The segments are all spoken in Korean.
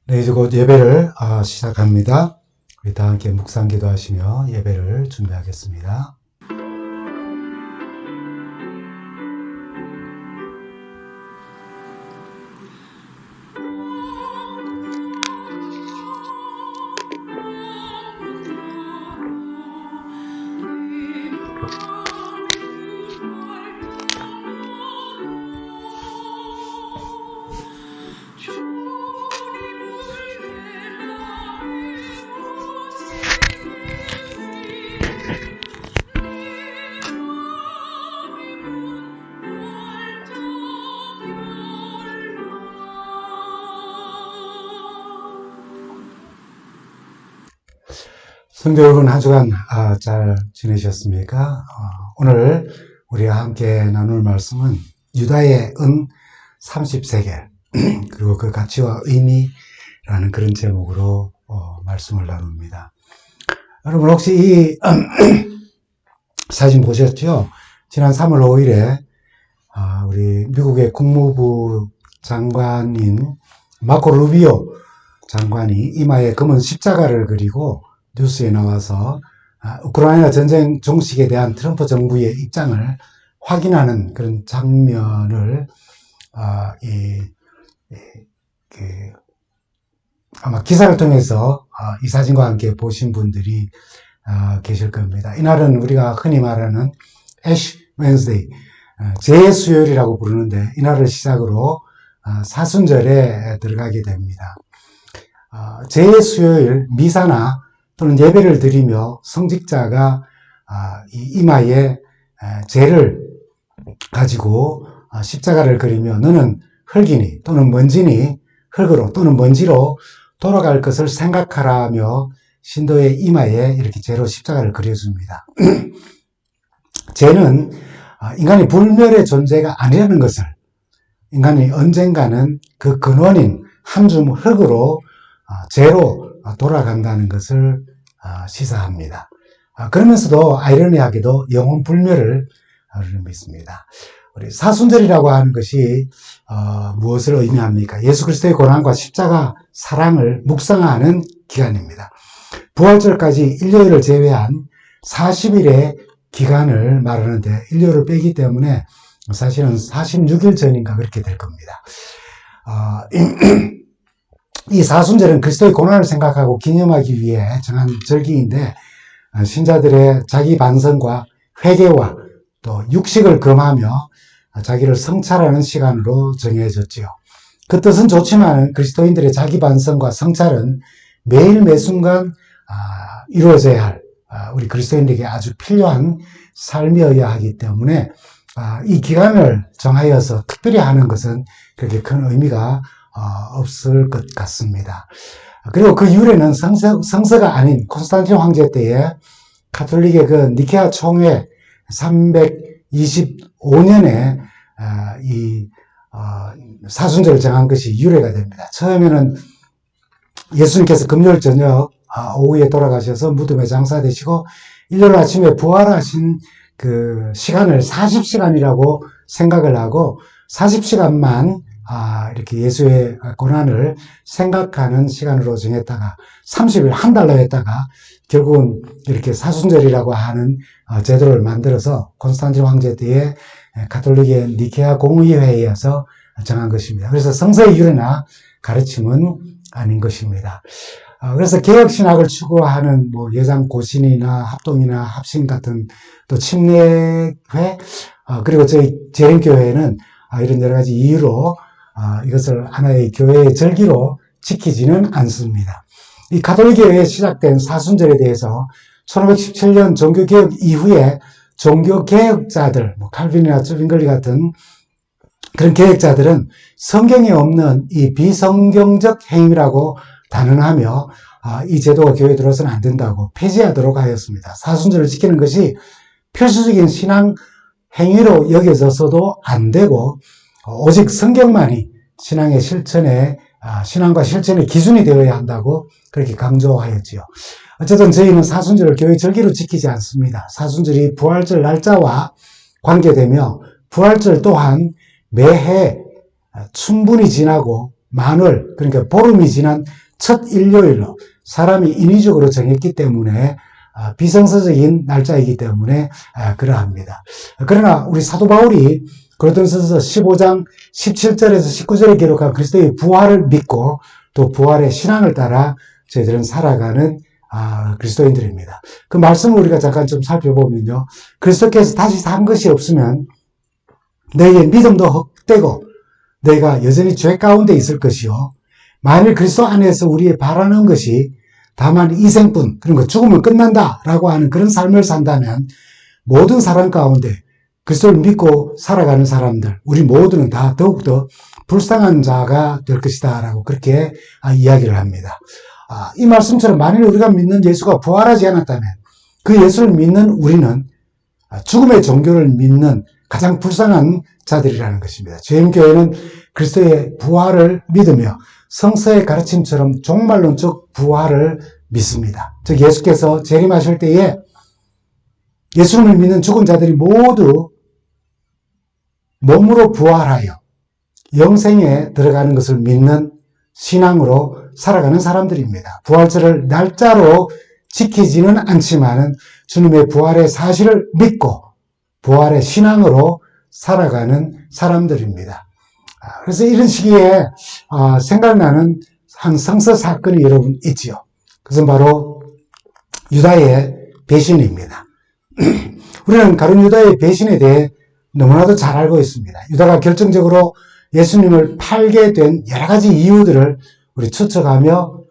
네, 이제 곧 예배를 시작합니다. 우리 다 함께 묵상 기도하시며 예배를 준비하겠습니다. 성도 여러분, 한 주간 잘 지내셨습니까? 오늘 우리가 함께 나눌 말씀은 유다의 은 30세겔 그리고 그 가치와 의미라는 그런 제목으로 말씀을 나눕니다. 여러분 혹시 이 사진 보셨죠? 지난 3월 5일에 우리 미국의 국무부 장관인 마코 루비오 장관이 이마에 검은 십자가를 그리고 뉴스에 나와서 우크라이나 전쟁 종식에 대한 트럼프 정부의 입장을 확인하는 그런 장면을 아마 기사를 통해서 이 사진과 함께 보신 분들이 계실 겁니다. 이날은 우리가 흔히 말하는 애쉬 웬스데이, 재수요일이라고 부르는데 이날을 시작으로 사순절에 들어가게 됩니다. 재수요일 미사나 또는 예배를 드리며 성직자가 이 이마에 재를 가지고 십자가를 그리며 너는 흙이니 또는 먼지니 흙으로 또는 먼지로 돌아갈 것을 생각하라며 신도의 이마에 이렇게 재로 십자가를 그려줍니다. 재는 인간이 불멸의 존재가 아니라는 것을, 인간이 언젠가는 그 근원인 한 줌 흙으로 재로 돌아간다는 것을 시사합니다. 그러면서도 아이러니하게도 영혼 불멸을 믿습니다. 우리 사순절이라고 하는 것이 무엇을 의미합니까? 예수 그리스도의 고난과 십자가 사랑을 묵상하는 기간입니다. 부활절까지 일요일을 제외한 40일의 기간을 말하는데 일요일을 빼기 때문에 사실은 46일 전인가 그렇게 될 겁니다. 이 사순절은 그리스도의 고난을 생각하고 기념하기 위해 정한 절기인데 신자들의 자기 반성과 회개와 또 육식을 금하며 자기를 성찰하는 시간으로 정해졌지요. 그 뜻은 좋지만 그리스도인들의 자기 반성과 성찰은 매일 매순간 이루어져야 할 우리 그리스도인들에게 아주 필요한 삶이어야 하기 때문에 이 기간을 정하여서 특별히 하는 것은 그렇게 큰 의미가 없을 것 같습니다. 그리고 그 이후에는 성서가 아닌 콘스탄틴 황제 때에 가톨릭의 그 니케아 총회 325년에 이 사순절을 정한 것이 유래가 됩니다. 처음에는 예수님께서 금요일 저녁 오후에 돌아가셔서 무덤에 장사되시고 일요일 아침에 부활하신 그 시간을 40시간이라고 생각을 하고 40시간만 이렇게 예수의 고난을 생각하는 시간으로 정했다가 30일 한 달로 했다가 결국은 이렇게 사순절이라고 하는 제도를 만들어서 콘스탄틴 황제 때에 가톨릭의 니케아 공의회에서 정한 것입니다. 그래서 성서의 유래나 가르침은 아닌 것입니다. 그래서 개혁신학을 추구하는 예장 고신이나 합동이나 합신 같은 또 침례회 그리고 저희 재림교회는 이런 여러 가지 이유로 이것을 하나의 교회의 절기로 지키지는 않습니다. 이 가톨릭교회에 시작된 사순절에 대해서 1517년 종교개혁 이후에 종교개혁자들, 칼빈이나 쭝빙글리 같은 그런 개혁자들은 성경에 없는 이 비성경적 행위라고 단언하며 이 제도가 교회에 들어서는 안 된다고 폐지하도록 하였습니다. 사순절을 지키는 것이 필수적인 신앙 행위로 여겨져서도 안 되고 오직 성경만이 신앙과 실천의 기준이 되어야 한다고 그렇게 강조하였지요. 어쨌든 저희는 사순절을 교회 절기로 지키지 않습니다. 사순절이 부활절 날짜와 관계되며 부활절 또한 매해 충분히 지나고 만월, 그러니까 보름이 지난 첫 일요일로 사람이 인위적으로 정했기 때문에 비성서적인 날짜이기 때문에 그러합니다. 그러나 우리 사도 바울이 고린도전서 15장 17절에서 19절에 기록한 그리스도의 부활을 믿고 또 부활의 신앙을 따라 저희들은 살아가는 그리스도인들입니다. 그 말씀을 우리가 잠깐 좀 살펴보면요. 그리스도께서 다시 산 것이 없으면 너희의 믿음도 헛되고 너희가 여전히 죄 가운데 있을 것이요. 만일 그리스도 안에서 우리의 바라는 것이 다만 이생뿐, 그러니까 죽으면 끝난다라고 하는 그런 삶을 산다면 모든 사람 가운데 그리스도를 믿고 살아가는 사람들, 우리 모두는 다 더욱더 불쌍한 자가 될 것이다 라고 그렇게 이야기를 합니다. 이 말씀처럼 만일 우리가 믿는 예수가 부활하지 않았다면 그 예수를 믿는 우리는 죽음의 종교를 믿는 가장 불쌍한 자들이라는 것입니다. 주임교회는 그리스도의 부활을 믿으며 성서의 가르침처럼 종말론적 부활을 믿습니다. 즉 예수께서 재림하실 때에 예수님을 믿는 죽은 자들이 모두 몸으로 부활하여 영생에 들어가는 것을 믿는 신앙으로 살아가는 사람들입니다. 부활절을 날짜로 지키지는 않지만은 주님의 부활의 사실을 믿고 부활의 신앙으로 살아가는 사람들입니다. 그래서 이런 시기에 생각나는 한 성서 사건이 여러분 있지요. 그것은 바로 유다의 배신입니다. 우리는 가룟 유다의 배신에 대해 너무나도 잘 알고 있습니다. 유다가 결정적으로 예수님을 팔게 된 여러 가지 이유들을 우리 추측하며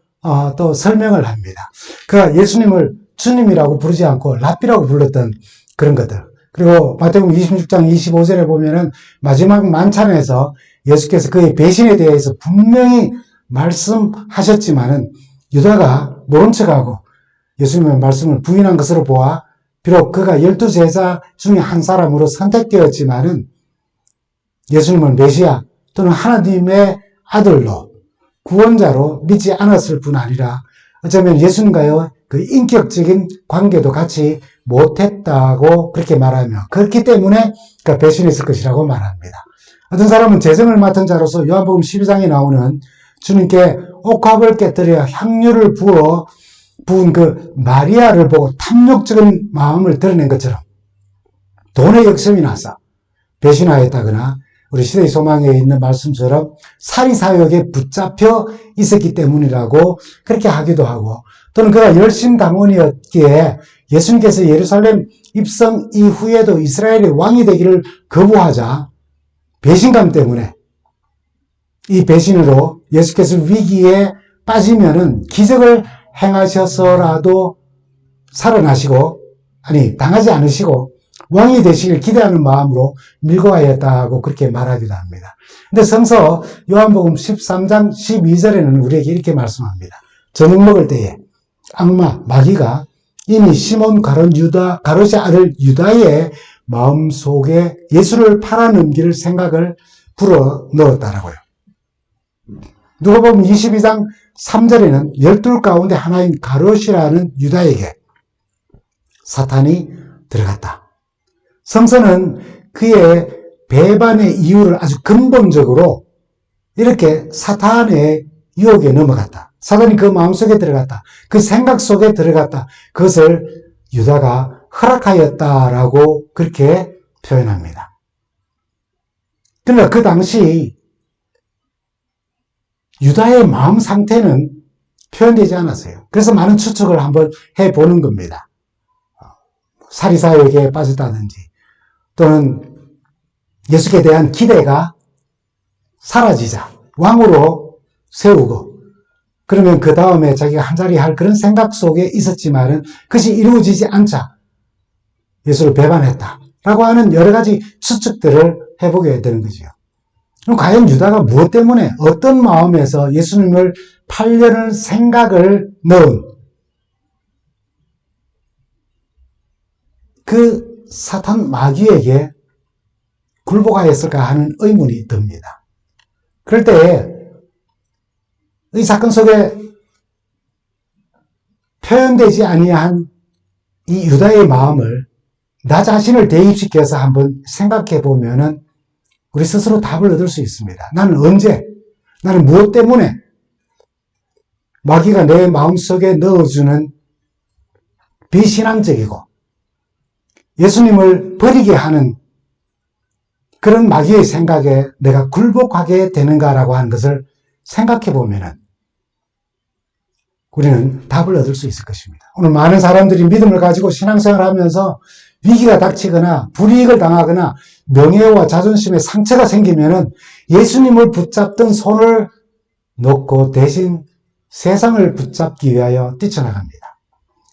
또 설명을 합니다. 그가 예수님을 주님이라고 부르지 않고 랍비라고 불렀던 그런 것들. 그리고 마태복음 26장 25절에 보면은 마지막 만찬에서 예수께서 그의 배신에 대해서 분명히 말씀하셨지만은 유다가 모른 척하고 예수님의 말씀을 부인한 것으로 보아 비록 그가 12제자 중에 한 사람으로 선택되었지만은 예수님은 메시아 또는 하나님의 아들로 구원자로 믿지 않았을 뿐 아니라 어쩌면 예수님과의 그 인격적인 관계도 같이 못했다고 그렇게 말하며 그렇기 때문에 그가 배신했을 것이라고 말합니다. 어떤 사람은 재정을 맡은 자로서 요한복음 12장에 나오는 주님께 옥합을 깨뜨려 향유를 부은 그 마리아를 보고 탐욕적인 마음을 드러낸 것처럼 돈에 욕심이 나서 배신하였다거나 우리 시대의 소망에 있는 말씀처럼 사리사욕에 붙잡혀 있었기 때문이라고 그렇게 하기도 하고 또는 그가 열심당원이었기에 예수님께서 예루살렘 입성 이후에도 이스라엘의 왕이 되기를 거부하자 배신감 때문에 이 배신으로 예수께서 위기에 빠지면은 기적을 행하셔서라도 살아나시고 당하지 않으시고 왕이 되시길 기대하는 마음으로 밀고 가였다고 그렇게 말하기도 합니다. 근데 성서 요한복음 13장 12절에는 우리에게 이렇게 말씀합니다. 저녁 먹을 때에 악마 마귀가 이미 시몬 가롯의 아들 유다의 마음속에 예수를 팔아넘길 생각을 불어 넣었다라고요. 누가복음 22장 3절에는 12 가운데 하나인 가롯이라는 유다에게 사탄이 들어갔다. 성서는 그의 배반의 이유를 아주 근본적으로 이렇게 사탄의 유혹에 넘어갔다. 사탄이 그 마음속에 들어갔다. 그 생각 속에 들어갔다. 그것을 유다가 허락하였다라고 그렇게 표현합니다. 그러나 그 당시 유다의 마음 상태는 표현되지 않았어요. 그래서 많은 추측을 한번 해보는 겁니다. 사리사욕에 빠졌다든지 또는 예수께 대한 기대가 사라지자 왕으로 세우고 그러면 그 다음에 자기가 한자리 할 그런 생각 속에 있었지만은 그것이 이루어지지 않자 예수를 배반했다라고 하는 여러 가지 추측들을 해보게 되는 거죠. 그럼 과연 유다가 무엇 때문에 어떤 마음에서 예수님을 팔려는 생각을 넣은 그 사탄 마귀에게 굴복하였을까 하는 의문이 듭니다. 그럴 때 이 사건 속에 표현되지 아니한 이 유다의 마음을 나 자신을 대입시켜서 한번 생각해 보면은 우리 스스로 답을 얻을 수 있습니다. 나는 언제 나는 무엇 때문에 마귀가 내 마음속에 넣어주는 비신앙적이고 예수님을 버리게 하는 그런 마귀의 생각에 내가 굴복하게 되는가라고 하는 것을 생각해 보면은 우리는 답을 얻을 수 있을 것입니다. 오늘 많은 사람들이 믿음을 가지고 신앙생활을 하면서 위기가 닥치거나 불이익을 당하거나 명예와 자존심에 상처가 생기면은 예수님을 붙잡던 손을 놓고 대신 세상을 붙잡기 위하여 뛰쳐나갑니다.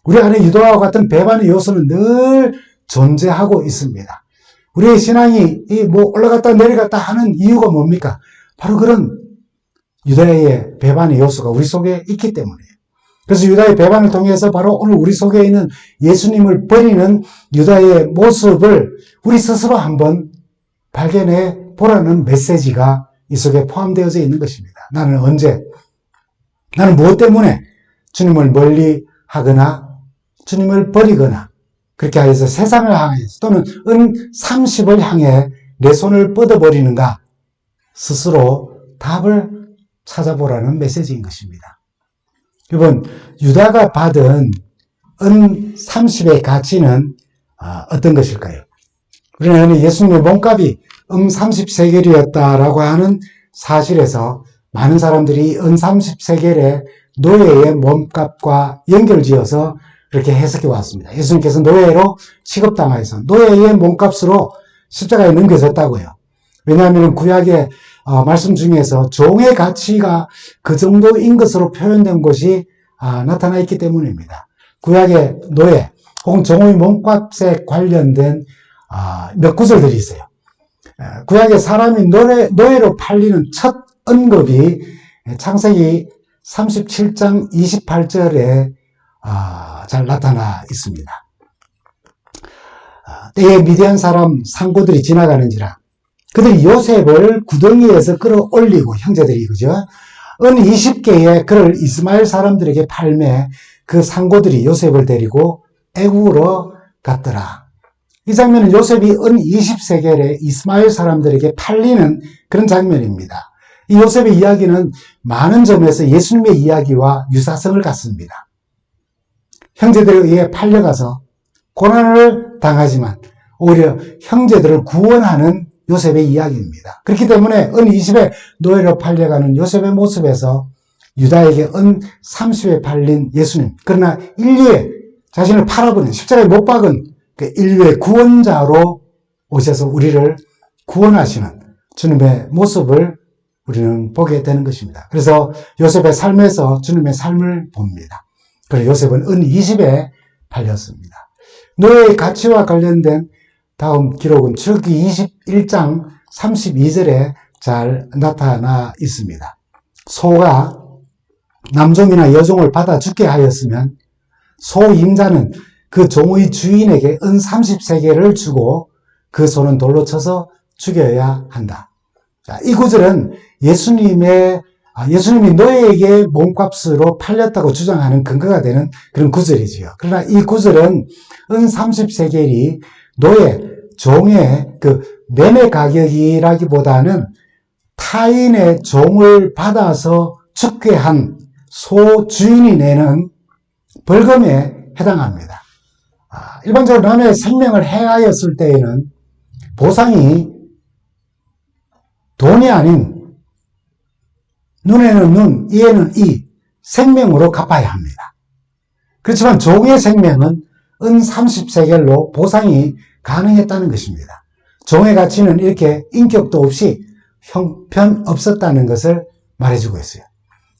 우리 안에 유다와 같은 배반의 요소는 늘 존재하고 있습니다. 우리의 신앙이 올라갔다 내려갔다 하는 이유가 뭡니까? 바로 그런 유다의 배반의 요소가 우리 속에 있기 때문이에요. 그래서 유다의 배반을 통해서 바로 오늘 우리 속에 있는 예수님을 버리는 유다의 모습을 우리 스스로 한번 발견해 보라는 메시지가 이 속에 포함되어져 있는 것입니다. 나는 무엇 때문에 주님을 멀리 하거나 주님을 버리거나 그렇게 하여서 세상을 향해서 또는 은 30을 향해 내 손을 뻗어버리는가 스스로 답을 찾아보라는 메시지인 것입니다. 여러분, 유다가 받은 은 30의 가치는 어떤 것일까요? 우리는 예수님의 몸값이 은 30세겔이었다라고 하는 사실에서 많은 사람들이 은 30세겔의 노예의 몸값과 연결지어서 그렇게 해석해 왔습니다. 예수님께서 노예로 취급당하여서 노예의 몸값으로 십자가에 넘겨졌다고요. 왜냐하면 구약의 말씀 중에서 종의 가치가 그 정도인 것으로 표현된 것이 나타나 있기 때문입니다. 구약의 노예 혹은 종의 몸값에 관련된 몇 구절들이 있어요. 구약의 사람이 노예로 팔리는 첫 언급이 창세기 37장 28절에 잘 나타나 있습니다. 때에 미디안 사람 상고들이 지나가는지라 그들이 요셉을 구덩이에서 끌어올리고 형제들이 그죠? 은 20개의 그를 이스마엘 사람들에게 팔매 그 상고들이 요셉을 데리고 애국으로 갔더라. 이 장면은 요셉이 은 20세겔에 이스마엘 사람들에게 팔리는 그런 장면입니다. 이 요셉의 이야기는 많은 점에서 예수님의 이야기와 유사성을 갖습니다. 형제들에 의해 팔려가서 고난을 당하지만 오히려 형제들을 구원하는 요셉의 이야기입니다. 그렇기 때문에 은 20에 노예로 팔려가는 요셉의 모습에서 유다에게 은 30에 팔린 예수님, 그러나 인류에 자신을 팔아버린 십자가에 못 박은 그 인류의 구원자로 오셔서 우리를 구원하시는 주님의 모습을 우리는 보게 되는 것입니다. 그래서 요셉의 삶에서 주님의 삶을 봅니다. 그래서 요셉은 은 20에 팔렸습니다. 노예의 가치와 관련된 다음 기록은 출애굽기 21장 32절에 잘 나타나 있습니다. 소가 남종이나 여종을 받아 죽게 하였으면 소임자는 그 종의 주인에게 은 30세겔을 주고 그 소는 돌로 쳐서 죽여야 한다. 자, 이 구절은 예수님이 노예에게 몸값으로 팔렸다고 주장하는 근거가 되는 그런 구절이지요. 그러나 이 구절은 은 30세겔이 노예, 종의 그 매매 가격이라기보다는 타인의 종을 받아서 죽게 한 소 주인이 내는 벌금에 해당합니다. 일반적으로 남의 생명을 해하였을 때에는 보상이 돈이 아닌 눈에는 눈, 이에는 이 생명으로 갚아야 합니다. 그렇지만 종의 생명은 은 30세겔로 보상이 가능했다는 것입니다. 종의 가치는 이렇게 인격도 없이 형편없었다는 것을 말해주고 있어요.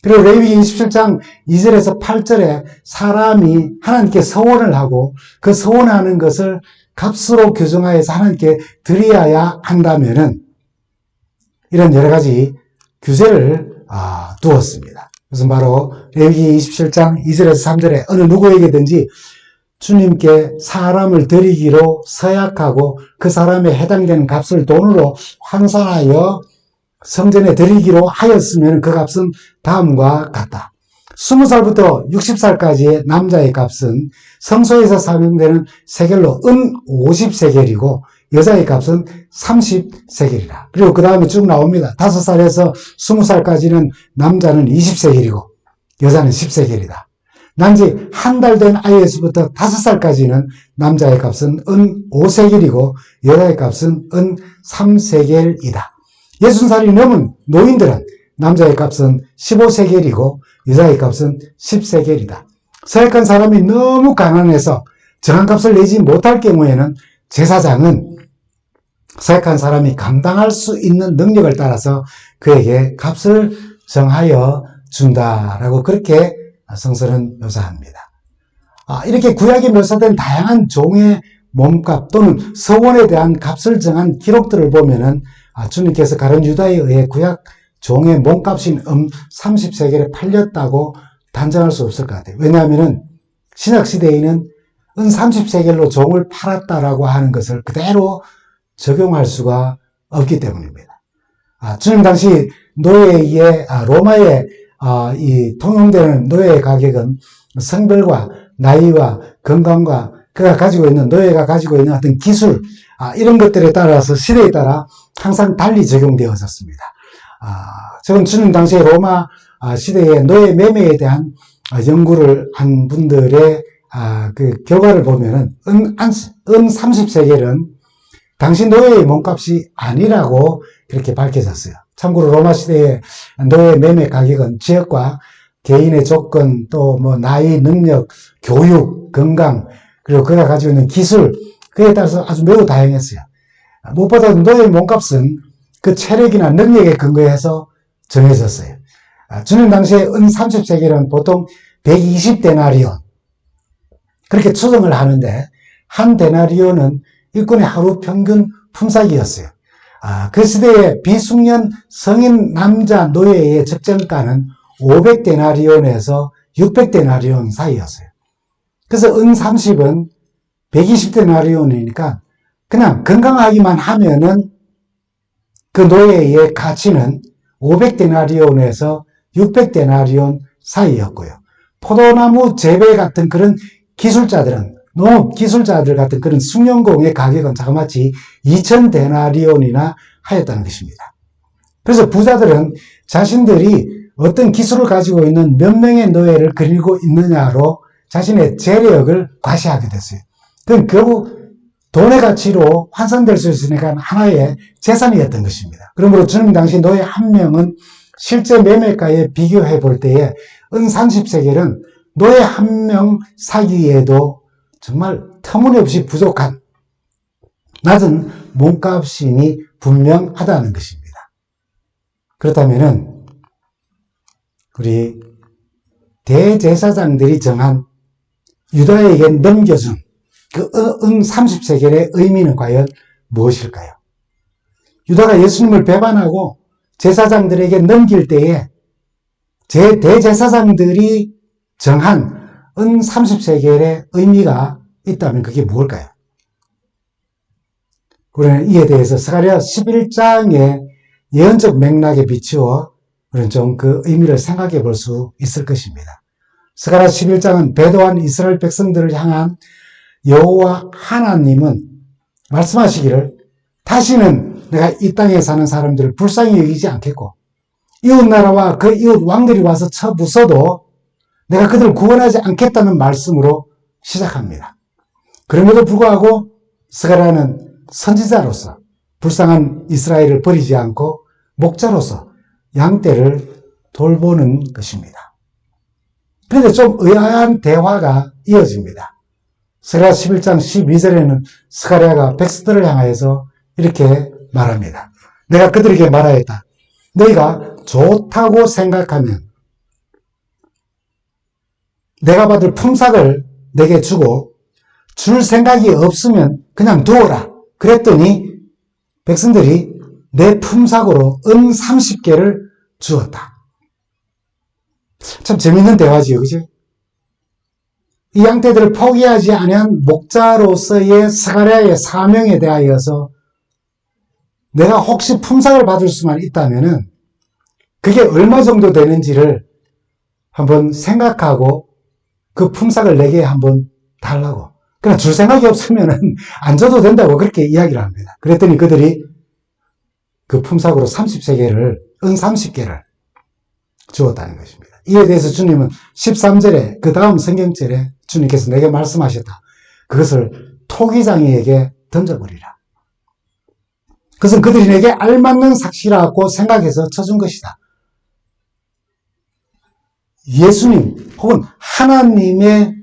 그리고 레위기 27장 2절에서 8절에 사람이 하나님께 서원을 하고 그 서원하는 것을 값으로 규정하여서 하나님께 드려야 한다면은 이런 여러 가지 규제를 두었습니다. 그래서 바로 레위기 27장 2절에서 3절에 어느 누구에게든지 주님께 사람을 드리기로 서약하고 그 사람에 해당되는 값을 돈으로 환산하여 성전에 드리기로 하였으면 그 값은 다음과 같다. 20살부터 60살까지의 남자의 값은 성소에서 사용되는 세겔로 은 50세겔이고 여자의 값은 30세겔이다. 그리고 그 다음에 쭉 나옵니다. 5살에서 20살까지는 남자는 20세겔이고 여자는 10세겔이다. 난지 한 달 된 아이에서부터 5살까지는 남자의 값은 은 5세겔이고 여자의 값은 은 3세겔이다. 60살이 넘은 노인들은 남자의 값은 15세겔이고 여자의 값은 10세겔이다. 서약한 사람이 너무 가난해서 정한값을 내지 못할 경우에는 제사장은 서약한 사람이 감당할 수 있는 능력을 따라서 그에게 값을 정하여 준다라고 그렇게 성서는 묘사합니다. 이렇게 구약에 묘사된 다양한 종의 몸값 또는 서원에 대한 값을 정한 기록들을 보면은 주님께서 가룟 유다에 의해 구약 종의 몸값인 30세겔에 팔렸다고 단정할 수 없을 것 같아요. 왜냐하면은 신약시대에는 은 30세겔로 종을 팔았다라고 하는 것을 그대로 적용할 수가 없기 때문입니다. 주님 당시 노예의 로마의 이 통용되는 노예의 가격은 성별과 나이와 건강과 그가 가지고 있는 노예가 가지고 있는 어떤 기술 이런 것들에 따라서 시대에 따라 항상 달리 적용되어졌습니다. 저는 주님 당시에 로마 시대의 노예 매매에 대한 연구를 한 분들의 그 결과를 보면은 은 30세겔은 당시 노예의 몸값이 아니라고 그렇게 밝혀졌어요. 참고로 로마 시대의 노예 매매 가격은 지역과 개인의 조건, 또 뭐 나이, 능력, 교육, 건강, 그리고 그가 가지고 있는 기술, 그에 따라서 아주 매우 다양했어요. 무엇보다 노예의 몸값은 그 체력이나 능력에 근거해서 정해졌어요. 주님 당시에 은 30세겔은 보통 120데나리온 그렇게 추정을 하는데 한 데나리온은 일꾼의 하루 평균 품삯이었어요. 그 시대의 비숙련 성인 남자 노예의 적정가는 500데나리온에서 600데나리온 사이였어요. 그래서 은 30은 120데나리온이니까 그냥 건강하기만 하면은 그 노예의 가치는 500데나리온에서 600데나리온 사이였고요. 포도나무 재배 같은 그런 기술자들은 농업 기술자들 같은 그런 숙련공의 가격은 자그마치 2000데나리온이나 하였다는 것입니다. 그래서 부자들은 자신들이 어떤 기술을 가지고 있는 몇 명의 노예를 그리고 있느냐로 자신의 재력을 과시하게 됐어요. 그건 결국 돈의 가치로 환산될 수 있으니까 하나의 재산이었던 것입니다. 그러므로 주님 당시 노예 한 명은 실제 매매가에 비교해 볼 때에 은 30세겔은 노예 한 명 사기에도 정말 터무니없이 부족한 낮은 몸값임이 분명하다는 것입니다. 그렇다면은 우리 대제사장들이 정한 유다에게 넘겨준 그 은 30세겔의 의미는 과연 무엇일까요? 유다가 예수님을 배반하고 제사장들에게 넘길 때에 대제사장들이 정한 은 30세겔의 의미가 있다면 그게 무엇일까요? 우리는 이에 대해서 스가랴 11장의 예언적 맥락에 비추어 우리는 좀 그 의미를 생각해 볼 수 있을 것입니다. 스가랴 11장은 배도한 이스라엘 백성들을 향한 여호와 하나님은 말씀하시기를 다시는 내가 이 땅에 사는 사람들을 불쌍히 여기지 않겠고 이웃나라와 그 이웃 왕들이 와서 쳐부숴도 내가 그들을 구원하지 않겠다는 말씀으로 시작합니다. 그럼에도 불구하고 스가랴는 선지자로서 불쌍한 이스라엘을 버리지 않고 목자로서 양떼를 돌보는 것입니다. 그런데 좀 의아한 대화가 이어집니다. 스가랴 11장 12절에는 스가랴가 백성들을 향하여서 이렇게 말합니다. 내가 그들에게 말하였다. 너희가 좋다고 생각하면 내가 받을 품삯을 내게 주고 줄 생각이 없으면 그냥 두어라. 그랬더니 백성들이 내 품삯으로 은 30개를 주었다. 참 재밌는 대화지요, 그죠? 이 양떼들을 포기하지 아니한 목자로서의 스가랴의 사명에 대하여서 내가 혹시 품삯을 받을 수만 있다면은 그게 얼마 정도 되는지를 한번 생각하고 그 품삯을 내게 한번 달라고. 그러나 줄 생각이 없으면은 안 줘도 된다고 그렇게 이야기를 합니다. 그랬더니 그들이 그 품삯으로 30세겔을, 은 30개를 주었다는 것입니다. 이에 대해서 주님은 13절에, 그 다음 성경절에 주님께서 내게 말씀하셨다. 그것을 토기장이에게 던져버리라. 그것은 그들이 내게 알맞는 삭시라고 생각해서 쳐준 것이다. 예수님 혹은 하나님의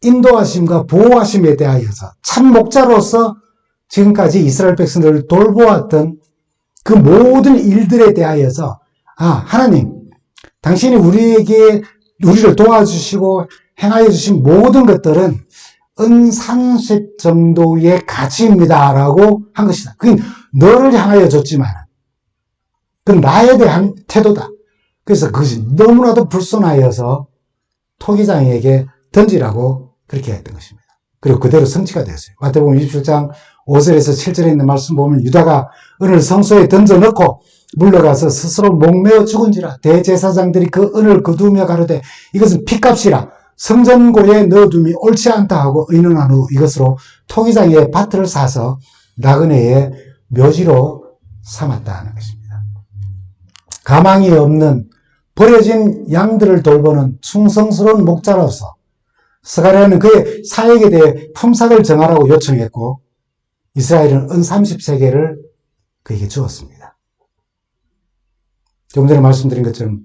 인도하심과 보호하심에 대하여서 참 목자로서 지금까지 이스라엘 백성들을 돌보았던 그 모든 일들에 대하여서 하나님 당신이 우리를 도와주시고 행하여 주신 모든 것들은 은 30 정도의 가치입니다 라고 한 것이다. 그게 너를 향하여 줬지만 그건 나에 대한 태도다. 그래서 그것이 너무나도 불손하여서 토기장에게 던지라고 그렇게 했던 것입니다. 그리고 그대로 성취가 되었어요. 마태복음 27장 5절에서 7절에 있는 말씀 보면 유다가 은을 성소에 던져넣고 물러가서 스스로 목매어 죽은지라. 대제사장들이 그 은을 거두며 가로되 이것은 핏값이라 성전고에 넣어둠이 옳지 않다 하고 의논한 후 이것으로 토기장의 밭을 사서 나그네의 묘지로 삼았다 는 것입니다. 가망이 없는 버려진 양들을 돌보는 충성스러운 목자로서 스가랴는 그의 사역에 대해 품삯을 정하라고 요청했고 이스라엘은 은 30세겔을 그에게 주었습니다. 조금 전에 말씀드린 것처럼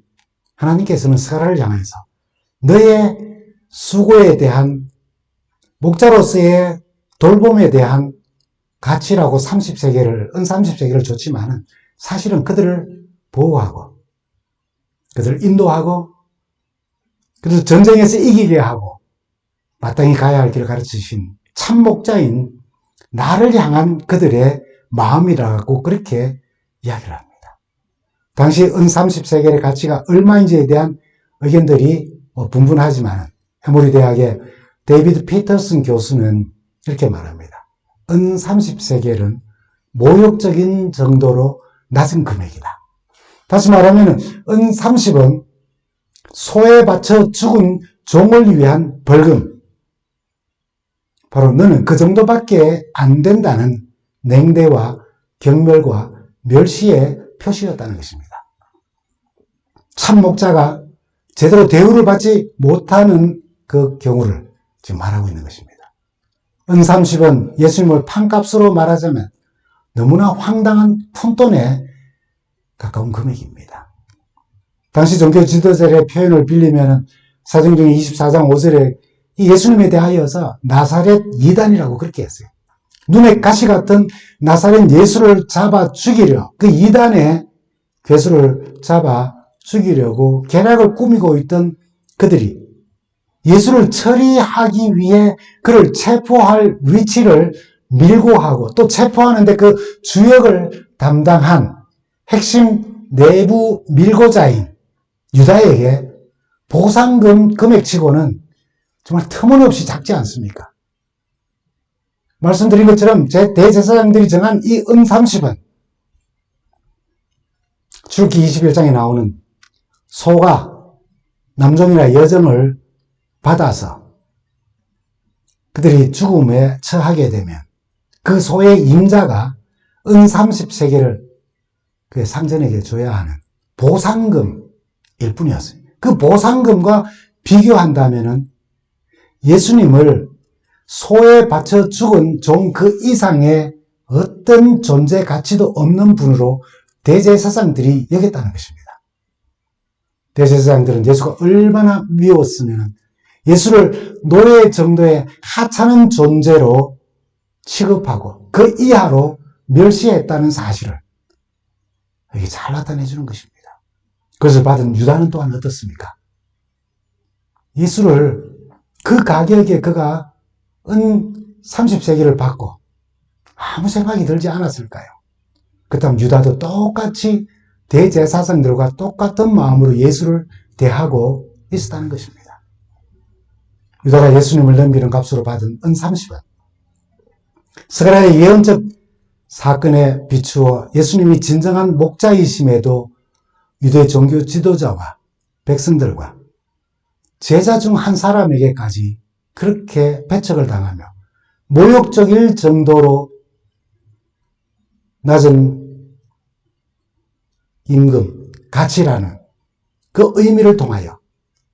하나님께서는 스가랴를 향해서 너의 수고에 대한 목자로서의 돌봄에 대한 가치라고 30세겔을, 은 30세겔을 줬지만은 사실은 그들을 보호하고 그들을 인도하고 그들을 전쟁에서 이기게 하고 마땅히 가야 할 길을 가르치신 참 목자인 나를 향한 그들의 마음이라고 그렇게 이야기를 합니다. 당시 은 30세겔의 가치가 얼마인지에 대한 의견들이 분분하지만 에모리 대학의 데이비드 피터슨 교수는 이렇게 말합니다. 은 30세겔은 모욕적인 정도로 낮은 금액이다. 다시 말하면 은 30은 소에 바쳐 죽은 종을 위한 벌금, 바로 너는 그 정도밖에 안 된다는 냉대와 경멸과 멸시의 표시였다는 것입니다. 참 목자가 제대로 대우를 받지 못하는 그 경우를 지금 말하고 있는 것입니다. 은 30은 예수님을 판값으로 말하자면 너무나 황당한 푼돈에 가까운 금액입니다. 당시 종교 지도자의 표현을 빌리면 사도행 중에 24장 5절에 이 예수님에 대하여서 나사렛 이단이라고 그렇게 했어요. 눈에 가시 같은 나사렛 예수를 잡아 죽이려, 그 이단의 괴수를 잡아 죽이려고 계략을 꾸미고 있던 그들이 예수를 처리하기 위해 그를 체포할 위치를 밀고 하고 또 체포하는데 그 주역을 담당한 핵심 내부 밀고자인 유다에게 보상금 금액치고는 정말 터무니없이 작지 않습니까? 말씀드린 것처럼 대제사장들이 정한 이 은 30은 출애굽기 21장에 나오는 소가 남종이나 여종을 받아서 그들이 죽음에 처하게 되면 그 소의 임자가 은 30세겔을 그 상전에게 줘야 하는 보상금일 뿐이었어요. 그 보상금과 비교한다면은 예수님을 소에 바쳐 죽은 종 그 이상의 어떤 존재 가치도 없는 분으로 대제사장들이 여겼다는 것입니다. 대제사장들은 예수가 얼마나 미웠으면 예수를 노예 정도의 하찮은 존재로 취급하고 그 이하로 멸시했다는 사실을 여기 잘 나타내 주는 것입니다. 그것을 받은 유다는 또한 어떻습니까? 예수를 그 가격에 그가 은 30세겔을 받고 아무 생각이 들지 않았을까요? 그렇다면 유다도 똑같이 대제사장들과 똑같은 마음으로 예수를 대하고 있었다는 것입니다. 유다가 예수님을 넘기는 값으로 받은 은 30원. 스가랴의 예언적 사건에 비추어 예수님이 진정한 목자이심에도 유대 종교 지도자와 백성들과 제자 중 한 사람에게까지 그렇게 배척을 당하며 모욕적일 정도로 낮은 임금, 가치라는 그 의미를 통하여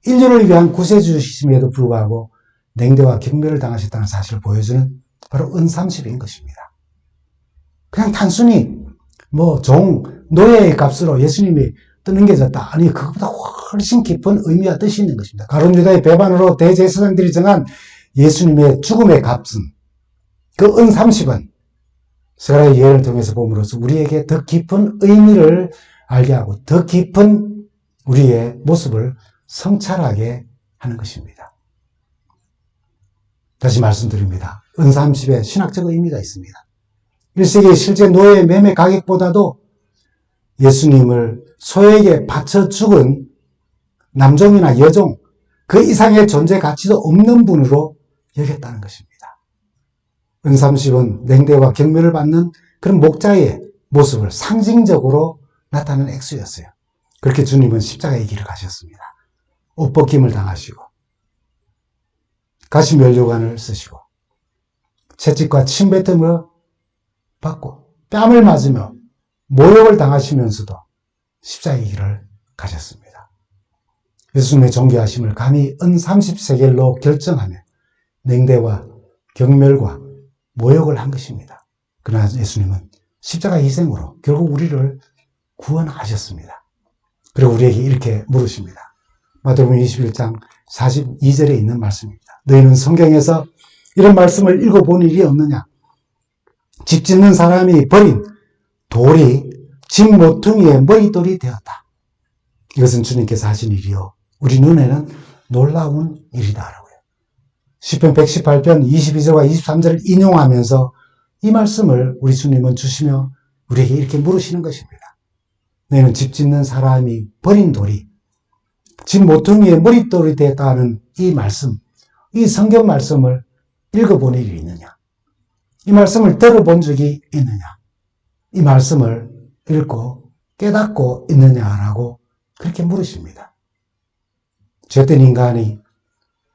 인류를 위한 구세주심에도 불구하고 냉대와 경멸을 당하셨다는 사실을 보여주는 바로 은30인 것입니다. 그냥 단순히 노예의 값으로 예수님이 떠넘겨졌다. 아니, 그것보다 훨씬 깊은 의미와 뜻이 있는 것입니다. 가룟 유다의 배반으로 대제사장들이 정한 예수님의 죽음의 값은, 그 은30은 스가랴의 예언을 통해서 봄으로써 우리에게 더 깊은 의미를 알게 하고 더 깊은 우리의 모습을 성찰하게 하는 것입니다. 다시 말씀드립니다. 은30에 신학적 의미가 있습니다. 1세기의 실제 노예의 매매 가격보다도 예수님을 소에게 바쳐 죽은 남종이나 여종, 그 이상의 존재 가치도 없는 분으로 여겼다는 것입니다. 은30은 냉대와 경멸을 받는 그런 목자의 모습을 상징적으로 나타내는 액수였어요. 그렇게 주님은 십자가의 길을 가셨습니다. 옷벗김을 당하시고 가시면류관을 쓰시고 채찍과 침뱉음을 받고 뺨을 맞으며 모욕을 당하시면서도 십자가의 길을 가셨습니다. 예수님의 존귀하심을 감히 은30세겔로 결정하며 냉대와 경멸과 모욕을 한 것입니다. 그러나 예수님은 십자가 희생으로 결국 우리를 구원하셨습니다. 그리고 우리에게 이렇게 물으십니다. 마태복음 21장 42절에 있는 말씀입니다. 너희는 성경에서 이런 말씀을 읽어본 일이 없느냐? 집 짓는 사람이 버린 돌이 집 모퉁이의 머릿돌이 되었다. 이것은 주님께서 하신 일이요, 우리 눈에는 놀라운 일이다라고요. 시편 118편 22절과 23절을 인용하면서 이 말씀을 우리 주님은 주시며 우리에게 이렇게 물으시는 것입니다. 너희는 집 짓는 사람이 버린 돌이 집 모퉁이의 머릿돌이 되었다는 이 말씀, 이 성경 말씀을 읽어본 일이 있느냐? 이 말씀을 들어본 적이 있느냐? 이 말씀을 읽고 깨닫고 있느냐라고 그렇게 물으십니다. 죄된 인간이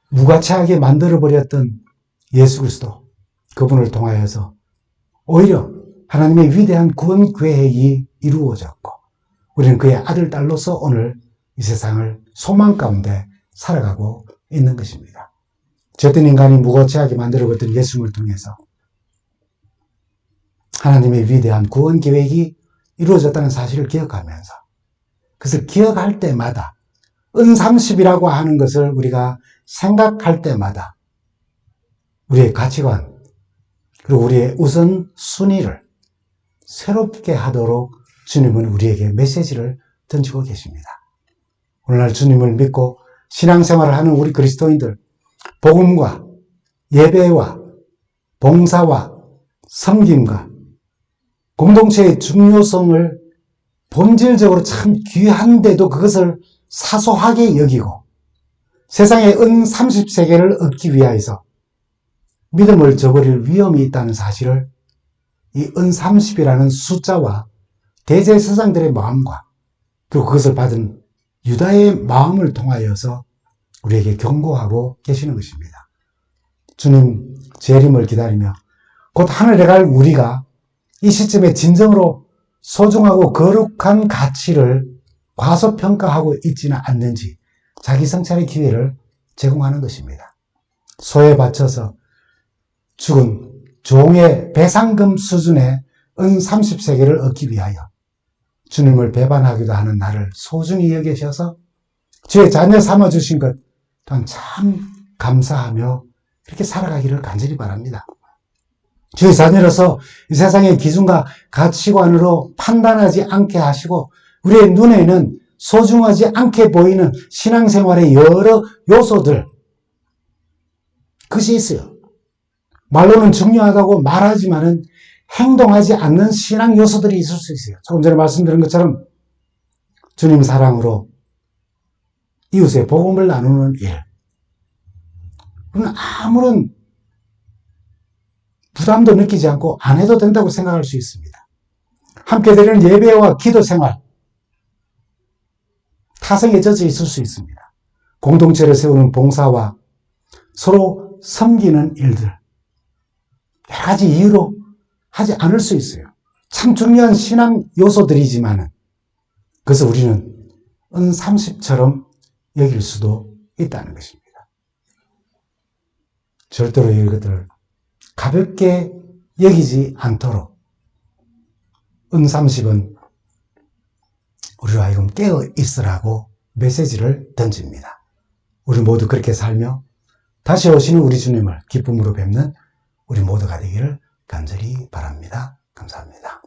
무가치하게 만들어버렸던 예수 그리스도, 그분을 통하여서 오히려 하나님의 위대한 구원 계획이 이루어졌고 우리는 그의 아들, 딸로서 오늘 이 세상을 소망 가운데 살아가고 있는 것입니다. 죄된 인간이 무고치하게 만들어버렸던 예수님을 통해서 하나님의 위대한 구원 계획이 이루어졌다는 사실을 기억하면서 그것을 기억할 때마다 은30이라고 하는 것을 우리가 생각할 때마다 우리의 가치관 그리고 우리의 우선순위를 새롭게 하도록 주님은 우리에게 메시지를 던지고 계십니다. 오늘날 주님을 믿고 신앙생활을 하는 우리 그리스도인들, 복음과 예배와 봉사와 섬김과 공동체의 중요성을 본질적으로 참 귀한데도 그것을 사소하게 여기고 세상의 은30세계를 얻기 위하여서 믿음을 저버릴 위험이 있다는 사실을 이 은30이라는 숫자와 대제사장들의 마음과 그리고 그것을 받은 유다의 마음을 통하여서 우리에게 경고하고 계시는 것입니다. 주님 재림을 기다리며 곧 하늘에 갈 우리가 이 시점에 진정으로 소중하고 거룩한 가치를 과소평가하고 있지는 않는지 자기 성찰의 기회를 제공하는 것입니다. 소에 바쳐서 죽은 종의 배상금 수준의 은30세계를 얻기 위하여 주님을 배반하기도 하는 나를 소중히 여기셔서 주의 자녀 삼아주신 것 또한 참 감사하며 그렇게 살아가기를 간절히 바랍니다. 주의 자녀로서 이 세상의 기준과 가치관으로 판단하지 않게 하시고 우리의 눈에는 소중하지 않게 보이는 신앙생활의 여러 요소들, 그것이 있어요. 말로는 중요하다고 말하지만은 행동하지 않는 신앙 요소들이 있을 수 있어요. 조금 전에 말씀드린 것처럼 주님 사랑으로 이웃의 복음을 나누는 일. 그건 아무런 부담도 느끼지 않고 안 해도 된다고 생각할 수 있습니다. 함께 드리는 예배와 기도 생활. 타성에 젖어 있을 수 있습니다. 공동체를 세우는 봉사와 서로 섬기는 일들. 여러 가지 이유로 하지 않을 수 있어요. 참 중요한 신앙 요소들이지만은 그래서 우리는 은30처럼 여길 수도 있다는 것입니다. 절대로 이것들을 가볍게 여기지 않도록 은30은 우리로 하여금 깨어 있으라고 메시지를 던집니다. 우리 모두 그렇게 살며 다시 오시는 우리 주님을 기쁨으로 뵙는 우리 모두가 되기를 간절히 바랍니다. 감사합니다.